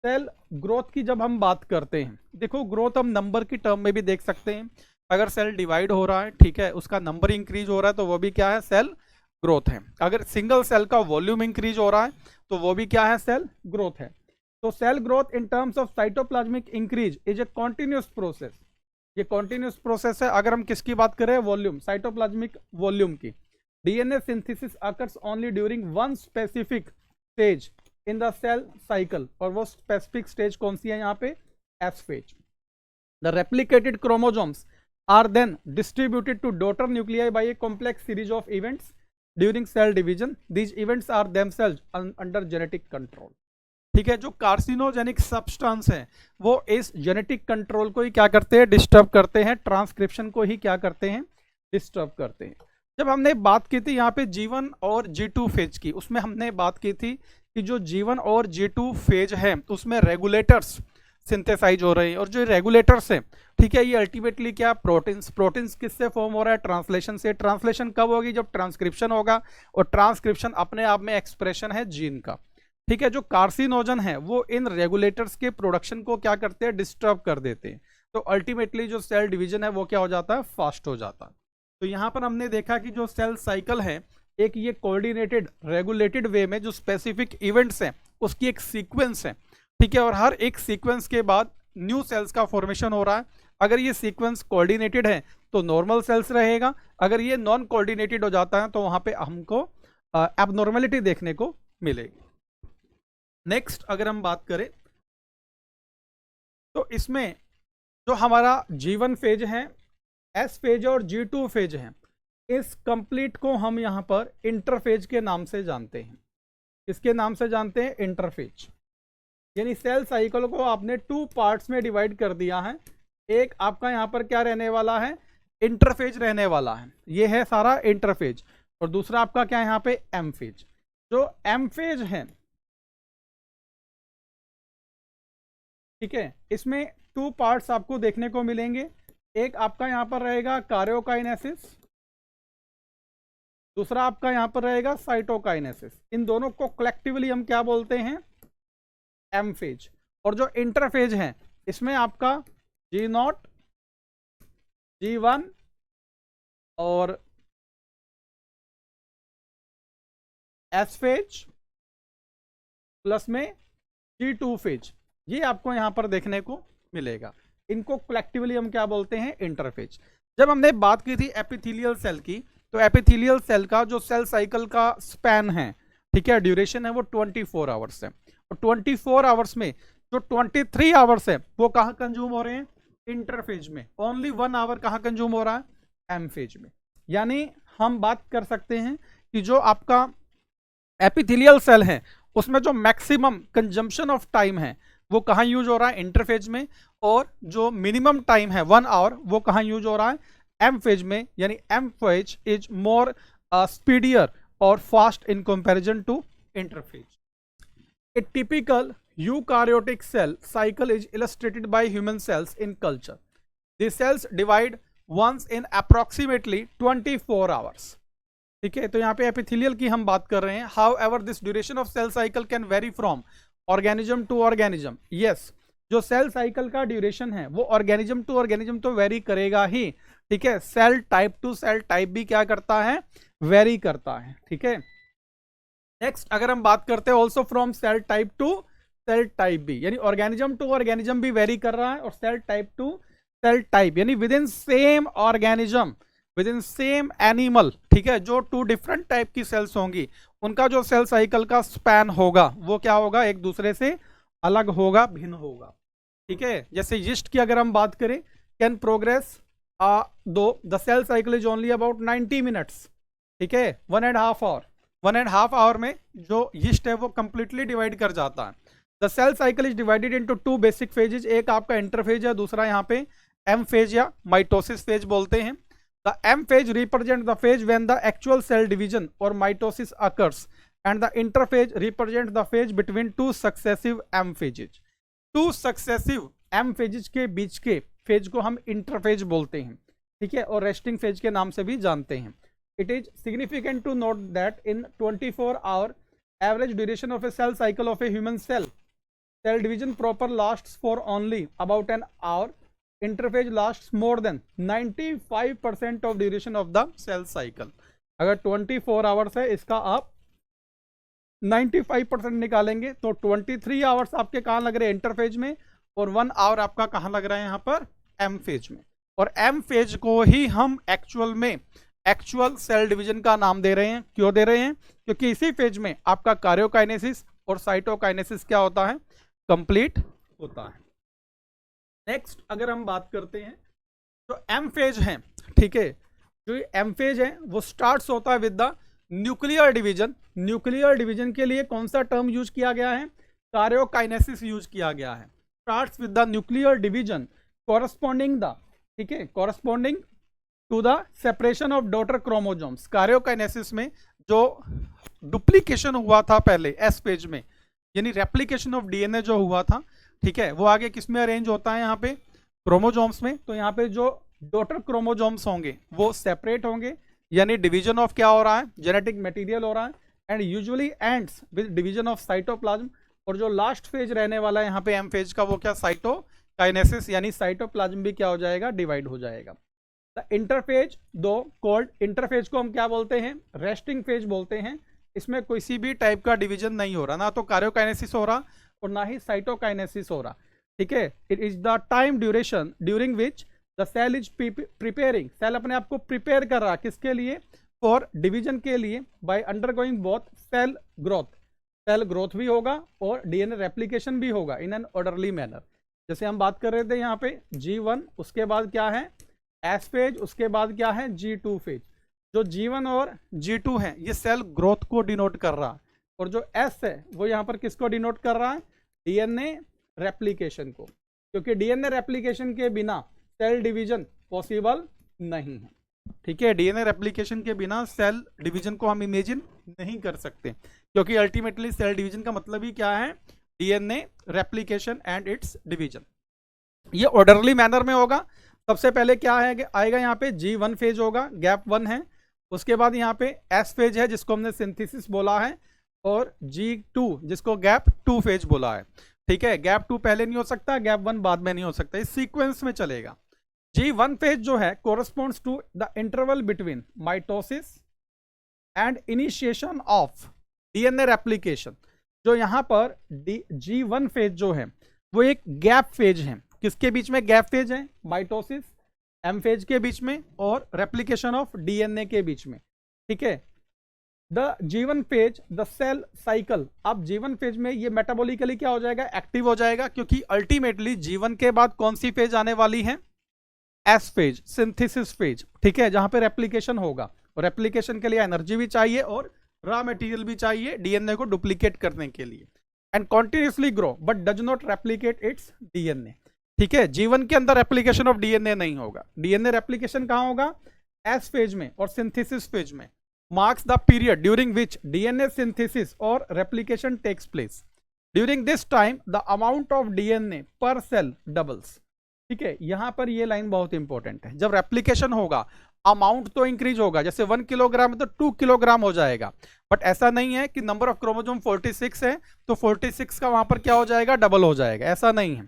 सेल ग्रोथ की जब हम बात करते हैं, देखो ग्रोथ हम नंबर की टर्म में भी देख सकते हैं। अगर सेल डिवाइड हो रहा है, ठीक है, उसका नंबर इंक्रीज हो रहा है तो वो भी क्या है, सेल ग्रोथ है। अगर सिंगल सेल का वॉल्यूम इंक्रीज हो रहा है तो वो भी क्या है, सेल ग्रोथ है। तो cell growth in terms of cytoplasmic increase is a continuous process. ये कॉन्टिन्यूस प्रोसेस है। अगर हम किसकी बात करें, वॉल्यूम, साइटोप्लाज्मिक वॉल्यूम की। DNA synthesis occurs only during one specific stage in the cell cycle, और वो स्पेसिफिक स्टेज कौन सी है यहाँ पे, S phase. The replicated chromosomes are then distributed to daughter nuclei by a complex series of events during cell division. These events are themselves under genetic control, ठीक है। जो कार्सिनोजेनिक सब्सटेंस है वो इस जेनेटिक कंट्रोल को ही क्या करते हैं, डिस्टर्ब करते हैं, ट्रांसक्रिप्शन को ही क्या करते हैं, डिस्टर्ब करते हैं। जब हमने बात की थी यहाँ पे G1 और G2 फेज की, उसमें हमने बात की थी कि जो G1 और G2 फेज है उसमें रेगुलेटर्स सिंथेसाइज हो रहे हैं, और जो रेगुलेटर्स हैं, ठीक है, ये अल्टीमेटली क्या, प्रोटीन्स किससे फॉर्म हो रहा है, ट्रांसलेशन से। ट्रांसलेशन कब होगी, जब ट्रांसक्रिप्शन होगा, और ट्रांसक्रिप्शन अपने आप में एक्सप्रेशन है जीन का, ठीक है। जो कार्सिनोजन है वो इन रेगुलेटर्स के प्रोडक्शन को क्या करते हैं, डिस्टर्ब कर देते हैं, तो अल्टीमेटली जो सेल डिवीजन है वो क्या हो जाता है, फास्ट हो जाता है। तो यहाँ पर हमने देखा कि जो सेल साइकिल है, एक ये कोऑर्डिनेटेड रेगुलेटेड वे में जो स्पेसिफिक इवेंट्स हैं उसकी एक सीक्वेंस है, ठीक है, और हर एक सीक्वेंस के बाद न्यू सेल्स का फॉर्मेशन हो रहा है। अगर ये सीक्वेंस कोऑर्डिनेटेड है तो नॉर्मल सेल्स रहेगा, अगर ये नॉन कोऑर्डिनेटेड हो जाता है तो वहां पे हमको एबनॉर्मेलिटी देखने को मिलेगी। नेक्स्ट अगर हम बात करें तो इसमें जो हमारा G1 फेज है, S फेज और G2 फेज है, इस कंप्लीट को हम यहाँ पर इंटरफेज के नाम से जानते हैं। इसके नाम से जानते हैं इंटरफेज, यानी सेल साइकिल को आपने 2 पार्ट्स में डिवाइड कर दिया है। एक आपका यहाँ पर क्या रहने वाला है, इंटरफेज रहने वाला है, ये है सारा इंटरफेज, और दूसरा आपका क्या है यहाँ पे, एम फेज। जो एम फेज है, ठीक है, इसमें 2 पार्ट्स आपको देखने को मिलेंगे। एक आपका यहाँ पर रहेगा कार्योकाइनेसिस, दूसरा आपका यहाँ पर रहेगा साइटोकाइनेसिस। इन दोनों को कलेक्टिवली हम क्या बोलते हैं, एम फेज। और जो इंटरफेज है इसमें आपका G0, G1 और S फेज प्लस में G2 फेज, ये आपको यहां पर देखने को मिलेगा। इनको कलेक्टिवली हम क्या बोलते हैं, इंटरफेज। जब हमने बात की थी एपिथेलियल सेल की, तो एपिथेलियल सेल का जो सेल साइकिल का स्पैन है, ठीक है, ड्यूरेशन है, वो 24 आवर्स है, और 24 आवर्स में जो 23 आवर्स है वो कहाँ कंज्यूम हो रहे हैं, इंटरफेज में। ओनली 1 आवर कहाँ कंज्यूम हो रहा है, एम फेज में। यानी हम बात कर सकते हैं कि जो आपका एपिथेलियल सेल है उसमें जो मैक्सिमम कंजम्पशन ऑफ टाइम है वो कहाँ यूज हो रहा है, इंटरफेज में, और जो मिनिमम टाइम है 1 आवर वो कहाँ यूज हो रहा है, एम फेज में। यानी M phase is more speedier और fast in comparison to interphase. A typical eukaryotic cell cycle is illustrated by human cells in culture. These cells divide once in approximately 24 hours. ठीक है, तो यहाँ पे epithelial की हम बात कर रहे हैं। However, this duration of cell cycle can vary from organism to organism. Yes, जो सेल साइकिल का ड्यूरेशन है वो ऑर्गेनिज्म टू ऑर्गेनिज्म तो वेरी करेगा ही, ठीक है। Cell type to cell type भी क्या करता है, वेरी करता है, ठीक है। नेक्स्ट अगर हम बात करते हैं also from cell type to cell type भी, यानी ऑर्गेनिज्म टू ऑर्गेनिज्म भी वेरी कर रहा है, और cell type to cell type, यानी within same organism, within same animal, ठीक है, जो 2 डिफरेंट टाइप की सेल्स होंगी उनका जो सेल साइकिल का स्पैन होगा वो क्या होगा, एक दूसरे से अलग होगा, भिन्न होगा, ठीक है। जैसे यीस्ट की अगर हम बात करें, can progress through the cell cycle is only about 90 minutes, ठीक है, 1.5 आवर। 1.5 आवर में जो यीस्ट है वो कंप्लीटली डिवाइड कर जाता है। The cell cycle is divided into 2 basic phases, एक आपका इंटरफेज है, दूसरा यहाँ पे एम फेज या माइटोसिस फेज बोलते हैं। The M phase represent the phase when the actual cell division और mitosis occurs, and the interphase represent the phase between 2 successive M phases. 2 successive M phases के बीच के फेज को हम interphase बोलते हैं, ठीक है, और रेस्टिंग फेज के नाम से भी जानते हैं। It is significant to note that in 24-hour average duration of a cell cycle of a human cell, cell division proper lasts for only about an hour. Interphase lasts more than 95% of duration of the cell cycle. अगर 24 hours है, इसका आप 95% निकालेंगे तो 23 hours आपके कहाँ लग रहे हैं, इंटरफेज में, और 1 आवर आपका कहाँ लग रहा है, यहाँ पर एम फेज में। और एम फेज को ही हम एक्चुअल में एक्चुअल सेल डिवीजन का नाम दे रहे हैं। क्यों दे रहे हैं, क्योंकि इसी फेज में आपका कार्योकाइनेसिस और साइटोकाइनेसिस क्या होता है, कंप्लीट होता है। नेक्स्ट अगर हम बात करते हैं तो एम फेज है, ठीक है, जो एम फेज है वो स्टार्ट्स होता है with the nuclear division. Nuclear division के लिए कौन सा टर्म यूज किया गया है, कार्योकाइनेसिस यूज किया गया है। Starts with the nuclear division corresponding the, ठीक है, corresponding to the separation of daughter chromosomes. Karyokinesis में जो डुप्लीकेशन हुआ था पहले एस फेज में, यानी रेप्लिकेशन ऑफ डीएनए जो हुआ था, ठीक है, वो आगे किस में अरेंज होता है, यहाँ पे क्रोमोजोम्स में। तो यहाँ पे जो डॉटर क्रोमोजोम्स होंगे वो सेपरेट होंगे, यानी डिवीजन ऑफ क्या हो रहा है, जेनेटिक मटेरियल हो रहा है, and usually ends with division of cytoplasm. और जो लास्ट फेज रहने वाला है यहाँ पे एम फेज का, वो क्या, साइटोकाइनेसिस, यानी साइटोप्लाज्म भी क्या हो जाएगा, डिवाइड हो जाएगा। द इंटरफेज दो कॉल्ड, इंटरफेज को हम क्या बोलते हैं, रेस्टिंग फेज बोलते हैं। इसमें किसी भी टाइप का डिवीजन नहीं हो रहा, ना तो कार्योकाइनेसिस हो रहा और ना ही साइटोकाइनेसिस हो रहा, ठीक है। It is the time duration during which the cell is preparing, cell अपने आप को प्रिपेयर कर रहा, किसके लिए, फॉर डिवीजन के लिए, by undergoing both cell growth, cell growth भी होगा और डीएनए रेप्लिकेशन भी होगा इन एन ऑर्डरली मैनर। जैसे हम बात कर रहे थे यहाँ पे G1, उसके बाद क्या है S फेज, उसके बाद क्या है G2 फेज। जो G1 और G2 है ये सेल ग्रोथ को डिनोट कर रहा है, और जो S है वो यहाँ पर किसको डिनोट कर रहा है, डीएनए रेप्लिकेशन को, क्योंकि डीएनए रेप्लिकेशन के बिना सेल डिवीजन पॉसिबल नहीं है, ठीक है। डीएनए रेप्लिकेशन के बिना सेल डिवीजन को हम इमेजिन नहीं कर सकते, क्योंकि अल्टीमेटली सेल डिवीजन का मतलब ही क्या है, DNA replication and it's division. ये ऑर्डरली मैनर में होगा। सबसे पहले क्या है, आएगा यहाँ पे G1 फेज होगा, गैप 1 है। उसके बाद यहाँ पे S फेज है जिसको हमने सिंथेसिस बोला है, और G2 जिसको गैप 2 फेज बोला है, ठीक है। गैप 2 पहले नहीं हो सकता, गैप 1 बाद में नहीं हो सकता, इस सीक्वेंस में चलेगा। G1 फेज जो है corresponds to the interval between mitosis and initiation of DNA replication. जो यहाँ पर G1 फेज जो है वो एक गैप फेज है, किसके बीच में गैप फेज है, माइटोसिस एम फेज के बीच में और रेप्लिकेशन ऑफ डीएनए के बीच में, ठीक है। The G1 phase the cell cycle, अब G1 फेज में ये मेटाबॉलिकली क्या हो जाएगा, एक्टिव हो जाएगा, क्योंकि अल्टीमेटली G1 के बाद कौन सी फेज आने वाली है, एस फेज, सिंथेसिस फेज, ठीक है, जहां पे रेप्लिकेशन होगा। और रेप्लिकेशन के लिए एनर्जी भी चाहिए और रॉ मटेरियल भी चाहिए डीएनए को डुप्लीकेट करने के लिए, and continuously grow but does not replicate it's DNA, ठीक है। G1 के अंदर रेप्लिकेशन ऑफ डीएनए नहीं होगा। डीएनए रेप्लिकेशन कहां होगा, एस फेज में और सिंथेसिस फेज में। Marks the period during which DNA synthesis और replication takes place. During this time the amount of DNA per cell doubles, ठीक है। यहां पर ये लाइन बहुत इंपॉर्टेंट है। जब रेप्लिकेशन होगा अमाउंट तो इंक्रीज होगा, जैसे 1 किलोग्राम है तो 2 किलोग्राम हो जाएगा, बट ऐसा नहीं है कि नंबर ऑफ क्रोमोसोम 46 है तो 46 का वहां पर क्या हो जाएगा, डबल हो जाएगा, ऐसा नहीं है,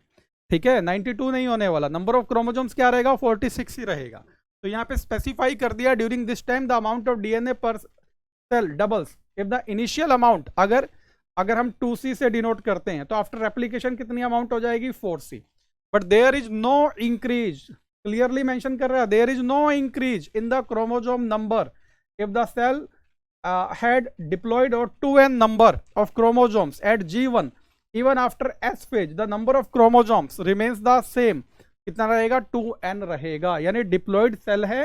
ठीक है। 92 नहीं होने वाला, नंबर ऑफ क्रोमोसोम्स क्या रहेगा, 46 ही रहेगा। तो यहाँ पे स्पेसिफाई कर दिया during this time the amount of DNA per cell doubles if the initial amount, अगर हम 2C से डिनोट करते हैं तो आफ्टर रेप्लिकेशन कितनी अमाउंट हो जाएगी, 4C। But there is no increase, clearly mention कर रहा है, there is no increase in the chromosome number if the cell had diploid or 2n number of chromosomes at G1 even after S phase the number of chromosomes remains the same, कितना रहेगा, 2n रहेगा। यानी diploid cell है,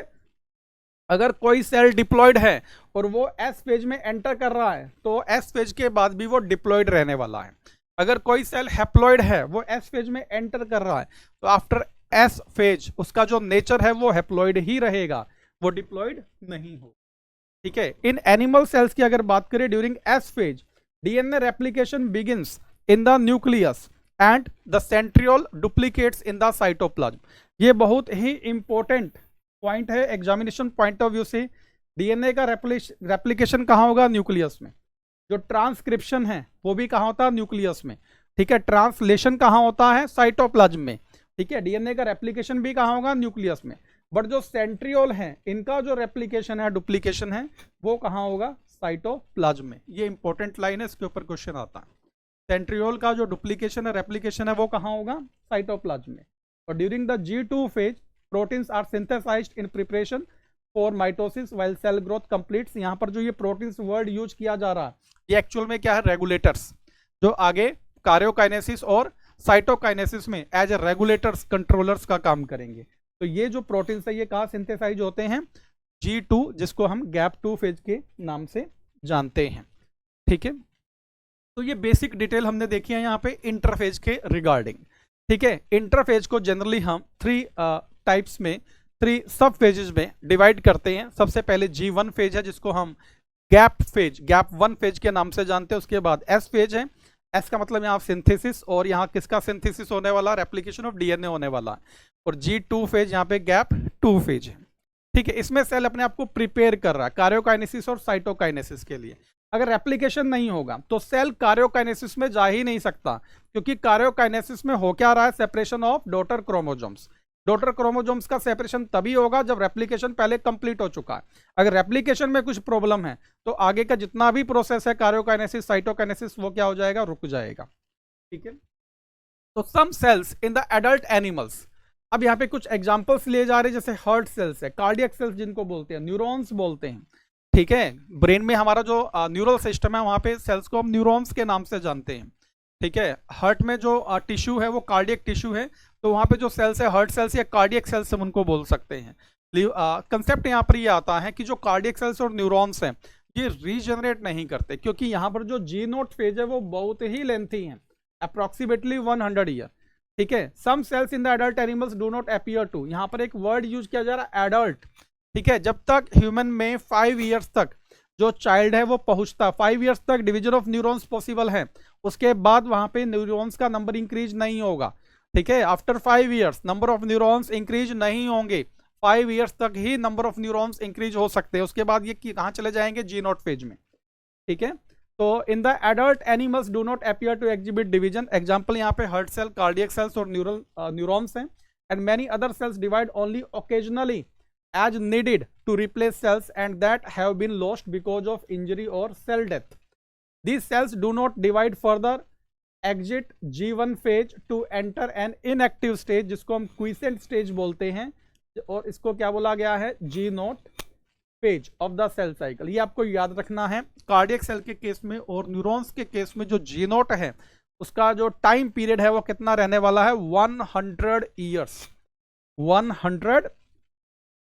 अगर कोई cell diploid है और वो S फेज में एंटर कर रहा है तो S फेज के बाद भी वो डिप्लॉयड रहने वाला है। अगर कोई सेल हैप्लॉयड है, वो S फेज में एंटर कर रहा है तो आफ्टर S फेज उसका जो नेचर है वो हैप्लॉयड ही रहेगा, वो डिप्लॉयड नहीं हो, ठीक है। इन एनिमल सेल्स की अगर बात करें during S phase DNA replication begins in the nucleus and the centriole duplicates in the cytoplasm. ये बहुत ही इंपॉर्टेंट पॉइंट है एग्जामिनेशन पॉइंट ऑफ व्यू से। डीएनए का रेप्लिकेशन कहाँ होगा, न्यूक्लियस में। जो ट्रांसक्रिप्शन है वो भी कहाँ होता है, न्यूक्लियस में, ठीक है। ट्रांसलेशन कहाँ होता है, साइटोप्लाज्म में, ठीक है। डीएनए का रेप्लिकेशन भी कहाँ होगा, न्यूक्लियस में। बट जो सेंट्रियोल है इनका जो रेप्लिकेशन है, डुप्लीकेशन है, वो कहाँ होगा, साइटोप्लाज्म में। ये इंपॉर्टेंट लाइन है, इसके ऊपर क्वेश्चन आता है। सेंट्रियोल का जो डुप्लीकेशन है, रेप्लिकेशन है, वो कहाँ होगा, साइटोप्लाज्म में। और during the G2 phase proteins are synthesized in preparation for mitosis while cell growth completes. यहाँ पर जो ये प्रोटीन्स वर्ड यूज किया जा रहा है ये एक्चुअल में क्या है, रेगुलेटर्स, जो आगे कार्योकाइनेसिस और साइटोकाइनेसिस में एज ए रेगुलेटर्स, कंट्रोलर्स का काम करेंगे। तो ये जो प्रोटीन्स है ये कहाँ सिंथेसाइज होते हैं, G2, जिसको हम गैप 2 फेज के नाम से जानते हैं, ठीक है। तो ये बेसिक डिटेल हमने देखी है यहाँ पे इंटरफेज के रिगार्डिंग, ठीक है। इंटरफेज को जनरली हम 3 टाइप्स में, 3 सब फेजेस में डिवाइड करते हैं। सबसे पहले G1 फेज है जिसको हम गैप 1 फेज के नाम से जानते हैं। उसके बाद S फेज है, एस का मतलब यहाँ सिंथेसिस, और यहाँ किसका सिंथेसिस होने वाला, रेप्लिकेशन ऑफ डीएनए होने वाला है। और G2 फेज यहाँ पे गैप 2 फेज है। ठीक है, इसमें सेल अपने आप को प्रिपेयर कर रहा है कार्योकाइनेसिस और साइटोकाइनेसिस के लिए। अगर रेप्लिकेशन नहीं होगा तो सेल कार्योकाइनेसिस में जा ही नहीं सकता, क्योंकि कार्योकाइनेसिस में हो क्या रहा है, separation of daughter chromosomes. Daughter chromosomes का सेपरेशन तभी होगा जब रेप्लिकेशन पहले कंप्लीट हो चुका है। अगर रेप्लिकेशन में कुछ प्रॉब्लम है तो आगे का जितना भी प्रोसेस है कार्योकाइनेसिस साइटोकाइनेसिस वो क्या हो जाएगा, रुक जाएगा। ठीक है, तो some cells in the adult animals, अब यहाँ पे कुछ एग्जांपल्स लिए जा रहे हैं, जैसे हार्ट सेल्स है, कार्डियक सेल्स जिनको बोलते हैं, न्यूरॉन्स बोलते हैं। ठीक है, ब्रेन में हमारा जो न्यूरल सिस्टम है वहां पे सेल्स को हम न्यूरॉन्स के नाम से जानते हैं। ठीक है, हार्ट में जो टिश्यू है वो कार्डियक टिश्यू है, तो वहां पे जो सेल्स है हार्ट सेल्स या कार्डियक सेल्स हम उनको बोल सकते हैं। कंसेप्ट यहाँ पर ये आता है कि जो कार्डियक सेल्स और न्यूरॉन्स हैं ये रीजनरेट नहीं करते, क्योंकि यहाँ पर जो जी नोट फेज है वो बहुत ही लेंथी है, अप्रोक्सीमेटली 100 ईयर। ठीक है, some cells in the adult animals do not appear to, यहाँ पर एक वर्ड यूज किया जा रहा है एडल्ट। ठीक है, जब तक ह्यूमन में 5 ईयर्स तक जो चाइल्ड है वो पहुंचता, 5 ईयर्स तक डिवीजन ऑफ न्यूरॉन्स पॉसिबल है, उसके बाद वहां पे न्यूरॉन्स का नंबर इंक्रीज नहीं होगा। ठीक है, after 5 years number of neurons increase नहीं होंगे, 5 ईयर्स तक ही नंबर ऑफ न्यूरॉन्स इंक्रीज हो सकते हैं, उसके बाद ये कहाँ चले जाएंगे, जी नॉट फेज में। ठीक है, तो in the adult animals do not appear to exhibit division, example यहाँ पे हार्ट सेल, कार्डियक सेल्स और न्यूरॉन्स हैं। And many other cells divide only occasionally as needed to replace cells and that have been lost because of injury or cell death. These cells do not divide further, exit G1 phase to enter an inactive stage, जिसको हम quiescent stage बोलते हैं, और इसको क्या बोला गया है, G naught phase of the cell cycle. ये आपको याद रखना है, कार्डियक सेल के केस में और न्यूरॉन्स के केस में जो G नोट है उसका जो टाइम पीरियड है वो कितना रहने वाला है, 100 ईयर्स, 100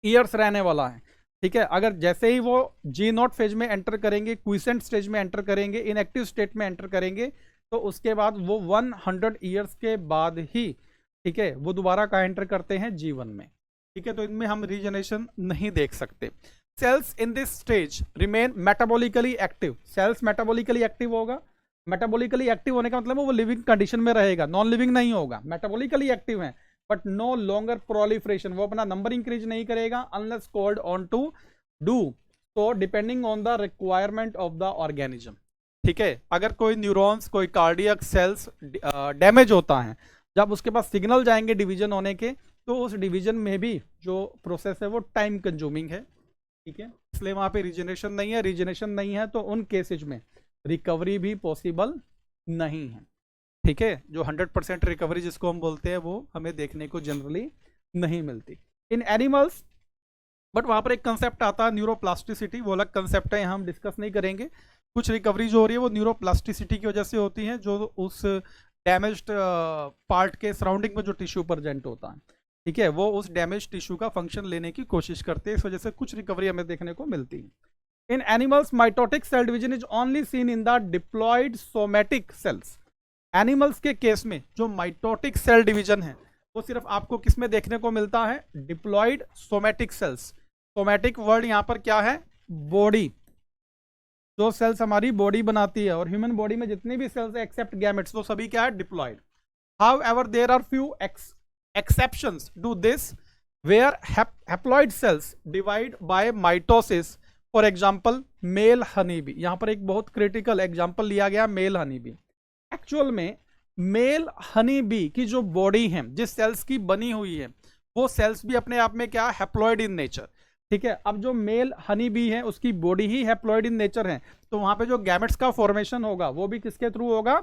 ईयर्स रहने वाला है। ठीक है, अगर जैसे ही वो जी नॉट फेज में एंटर करेंगे, क्विसेंट स्टेज में एंटर करेंगे, इनएक्टिव स्टेट में एंटर करेंगे, तो उसके बाद वो 100 ईयर्स के बाद ही, ठीक है, वो दोबारा कहाँ एंटर करते हैं, जीवन में। ठीक है, तो इनमें हम रीजनरेशन नहीं देख सकते। Cells in this stage remain metabolically active, cells metabolically active होगा, मेटाबॉलिकली एक्टिव होने का मतलब वो लिविंग कंडीशन में रहेगा, नॉन लिविंग नहीं होगा, मेटाबॉलिकली एक्टिव है बट नो लॉन्गर प्रोलिफरेशन, वो अपना नंबर इंक्रीज नहीं करेगा unless called on to do तो depending on the requirement of the organism. ठीक है, अगर कोई न्यूरॉन्स, कोई कार्डियक सेल्स डैमेज होता है, जब उसके पास सिग्नल जाएंगे डिवीजन होने के, तो उस डिवीजन में भी जो प्रोसेस है वो टाइम कंज्यूमिंग है। ठीक है, इसलिए वहां पे रीजनरेशन नहीं है, रीजनरेशन नहीं है तो उन केसेज में रिकवरी भी पॉसिबल नहीं है। ठीक है, जो 100% रिकवरी जिसको हम बोलते हैं वो हमें देखने को जनरली नहीं मिलती इन एनिमल्स। बट वहां पर एक कंसेप्ट आता है न्यूरोप्लास्टिसिटी, वो अलग कंसेप्ट है, यहाँ हम डिस्कस नहीं करेंगे। कुछ रिकवरी जो हो रही है वो न्यूरोप्लास्टिसिटी की वजह से होती है, जो उस डैमेज्ड पार्ट के सराउंडिंग में जो टिश्यू प्रेजेंट होता है, ठीक है, वो उस डैमेज टिश्यू का फंक्शन लेने की कोशिश करते हैं, इस वजह से कुछ रिकवरी हमें देखने को मिलती है। In animals mitotic cell division is only seen in the diploid somatic cells, animals के केस में जो माइटोटिक सेल डिवीजन है वो सिर्फ आपको किस में देखने को मिलता है, diploid somatic cells. Somatic word यहाँ पर क्या है, बॉडी, जो सेल्स हमारी बॉडी बनाती है, और ह्यूमन बॉडी में जितनी भी सेल्स है एक्सेप्ट गैमेट्स वो सभी क्या है, diploid. However there are few exceptions to this where haploid cells divide by mitosis, for example male honey bee. यहां पर एक बहुत क्रिटिकल एग्जांपल लिया गया, मेल हनी बी। एक्चुअल में मेल हनी बी की जो बॉडी है, जिस सेल्स की बनी हुई है, वो सेल्स भी अपने आप में क्या, हैप्लॉइड इन नेचर। ठीक है, अब जो मेल हनी बी है उसकी body he haploid in nature है, तो वहां पे जो गैमेट्स का फॉर्मेशन होगा वो भी किसके थ्रू होगा,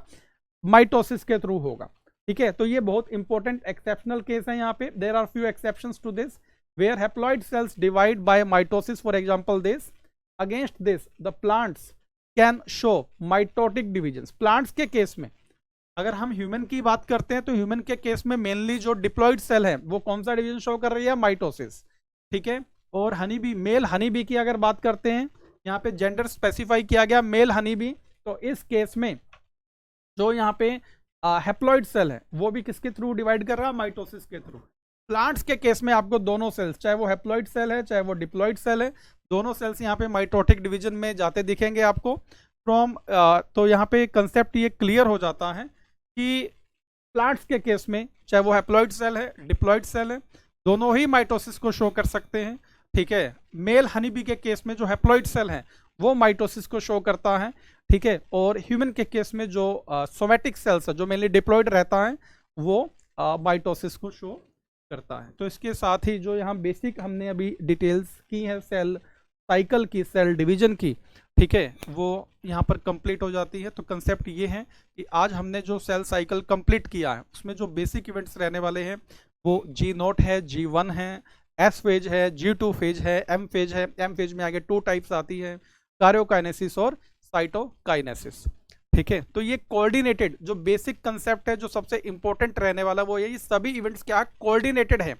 माइटोसिस के थ्रू होगा। ठीक है, तो ये बहुत इंपॉर्टेंट एक्सेप्शनल केस है यहाँ पे। There are few exceptions to this where haploid cells divide by mitosis, for example this. Against this the plants can show mitotic divisions. Plants के केस में, अगर हम ह्यूमन की बात करते हैं तो ह्यूमन के केस में मेनली जो डिप्लॉइड सेल है वो कौन सा डिवीजन शो कर रही है, माइटोसिस। ठीक है, और honey bee, male honey bee की अगर बात करते हैं, यहाँ पे जेंडर स्पेसिफाई किया गया मेल हनी बी, तो इस केस में जो यहाँ पे हैप्लॉइड सेल है वो भी किसके थ्रू डिवाइड कर रहा है, माइटोसिस के थ्रू। प्लांट्स के केस में आपको दोनों सेल्स, चाहे वो हैप्लॉइड सेल है चाहे वो डिप्लॉइड सेल है, दोनों सेल्स यहाँ पे माइटोटिक डिवीजन में जाते दिखेंगे आपको। फ्रॉम तो यहाँ पे कंसेप्ट ये क्लियर हो जाता है कि प्लांट्स के केस में चाहे वो हैप्लॉइड सेल है, डिप्लॉइड सेल है, दोनों ही माइटोसिस को शो कर सकते हैं। ठीक है, मेल हनी बी के केस में जो हैप्लॉइड सेल है वो माइटोसिस को शो करता है। ठीक है, और ह्यूमन के केस में जो सोमैटिक सेल्स है जो मेनली डिप्लॉइड रहता है वो माइटोसिस को शो करता है। तो इसके साथ ही जो यहाँ बेसिक हमने अभी डिटेल्स की है सेल साइकिल की, सेल डिवीजन की, ठीक है, वो यहाँ पर कंप्लीट हो जाती है। तो कंसेप्ट ये है कि आज हमने जो सेल साइकिल कंप्लीट किया है उसमें जो बेसिक इवेंट्स रहने वाले हैं वो G0 है, G1 है, S फेज है, G2 फेज है, M फेज है। M फेज में आगे 2 टाइप्स आती है, कार्योकाइनेसिस और साइटोकाइनेसिस। ठीक है, तो ये कोऑर्डिनेटेड जो बेसिक कंसेप्ट है, जो सबसे इंपॉर्टेंट रहने वाला वो ये सभी इवेंट्स क्या कोऑर्डिनेटेड है,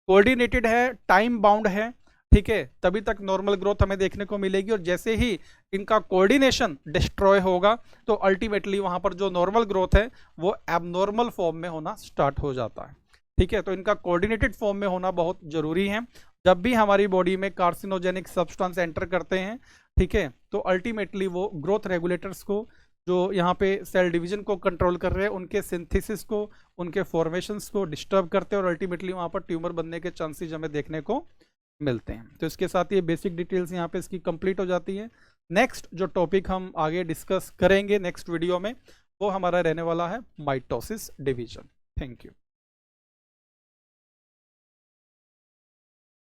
कोऑर्डिनेटेड है, टाइम बाउंड है। ठीक है, तभी तक नॉर्मल ग्रोथ हमें देखने को मिलेगी, और जैसे ही इनका कोऑर्डिनेशन डिस्ट्रॉय होगा तो अल्टीमेटली वहां पर जो नॉर्मल ग्रोथ है वो एबनॉर्मल फॉर्म में होना स्टार्ट हो जाता है। ठीक है, तो इनका कोऑर्डिनेटेड फॉर्म में होना बहुत जरूरी है। जब भी हमारी बॉडी में कार्सिनोजेनिक सब्सटेंस एंटर करते हैं, ठीक है, तो अल्टीमेटली वो ग्रोथ रेगुलेटर्स को जो यहाँ पे सेल डिवीजन को कंट्रोल कर रहे हैं उनके सिंथेसिस को, उनके फॉर्मेशंस को डिस्टर्ब करते हैं, और अल्टीमेटली वहाँ पर ट्यूमर बनने के चांसेस हमें देखने को मिलते हैं। तो इसके साथ ये बेसिक डिटेल्स यहाँ पे इसकी कंप्लीट हो जाती है। नेक्स्ट जो टॉपिक हम आगे डिस्कस करेंगे नेक्स्ट वीडियो में वो हमारा रहने वाला है माइटोसिस डिवीजन। Thank you.